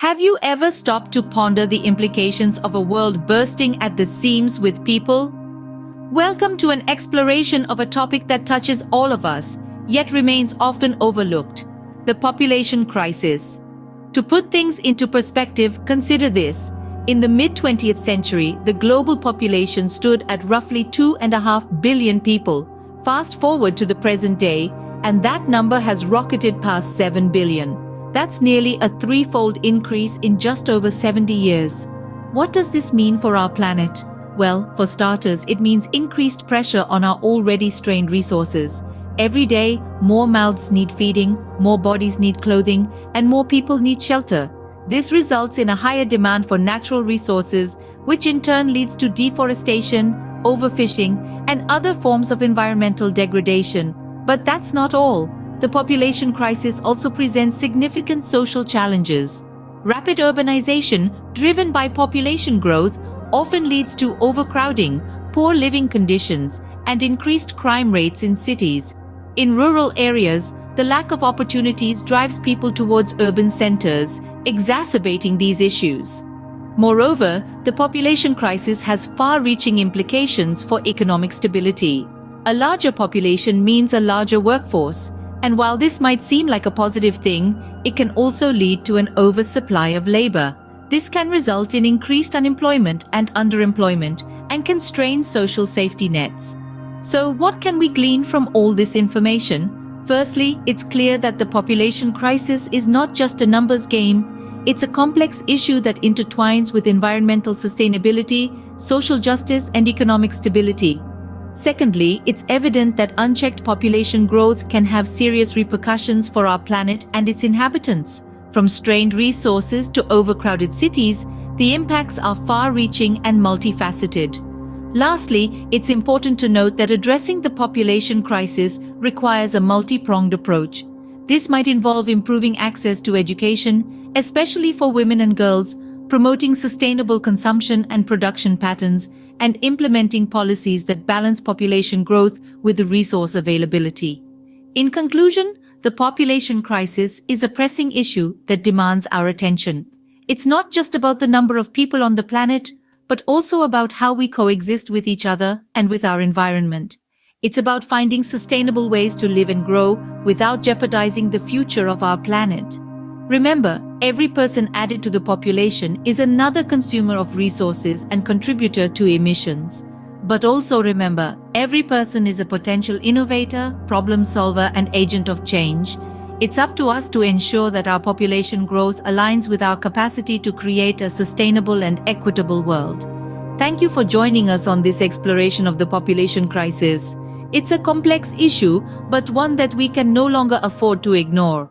Have you ever stopped to ponder the implications of a world bursting at the seams with people? Welcome to an exploration of a topic that touches all of us, yet remains often overlooked: the population crisis. To put things into perspective, consider this. In the mid-20th century, the global population stood at roughly 2.5 billion people. Fast forward to the present day, and that number has rocketed past 7 billion. That's nearly a threefold increase in just over 70 years. What does this mean for our planet? Well, for starters, it means increased pressure on our already strained resources. Every day, more mouths need feeding, more bodies need clothing, and more people need shelter. This results in a higher demand for natural resources, which in turn leads to deforestation, overfishing, and other forms of environmental degradation. But that's not all. The population crisis also presents significant social challenges. Rapid urbanization, driven by population growth, often leads to overcrowding, poor living conditions, and increased crime rates in cities. In rural areas, the lack of opportunities drives people towards urban centers, exacerbating these issues. Moreover, the population crisis has far-reaching implications for economic stability. A larger population means a larger workforce, and while this might seem like a positive thing, it can also lead to an oversupply of labor. This can result in increased unemployment and underemployment, and can strain social safety nets. So what can we glean from all this information? Firstly, it's clear that the population crisis is not just a numbers game. It's a complex issue that intertwines with environmental sustainability, social justice, and economic stability. Secondly, it's evident that unchecked population growth can have serious repercussions for our planet and its inhabitants. From strained resources to overcrowded cities, the impacts are far-reaching and multifaceted. Lastly, it's important to note that addressing the population crisis requires a multi-pronged approach. This might involve improving access to education, especially for women and girls, promoting sustainable consumption and production patterns, and implementing policies that balance population growth with the resource availability. In conclusion, the population crisis is a pressing issue that demands our attention. It's not just about the number of people on the planet, but also about how we coexist with each other and with our environment. It's about finding sustainable ways to live and grow without jeopardizing the future of our planet. Remember, every person added to the population is another consumer of resources and contributor to emissions. But also remember, every person is a potential innovator, problem solver, and agent of change. It's up to us to ensure that our population growth aligns with our capacity to create a sustainable and equitable world. Thank you for joining us on this exploration of the population crisis. It's a complex issue, but one that we can no longer afford to ignore.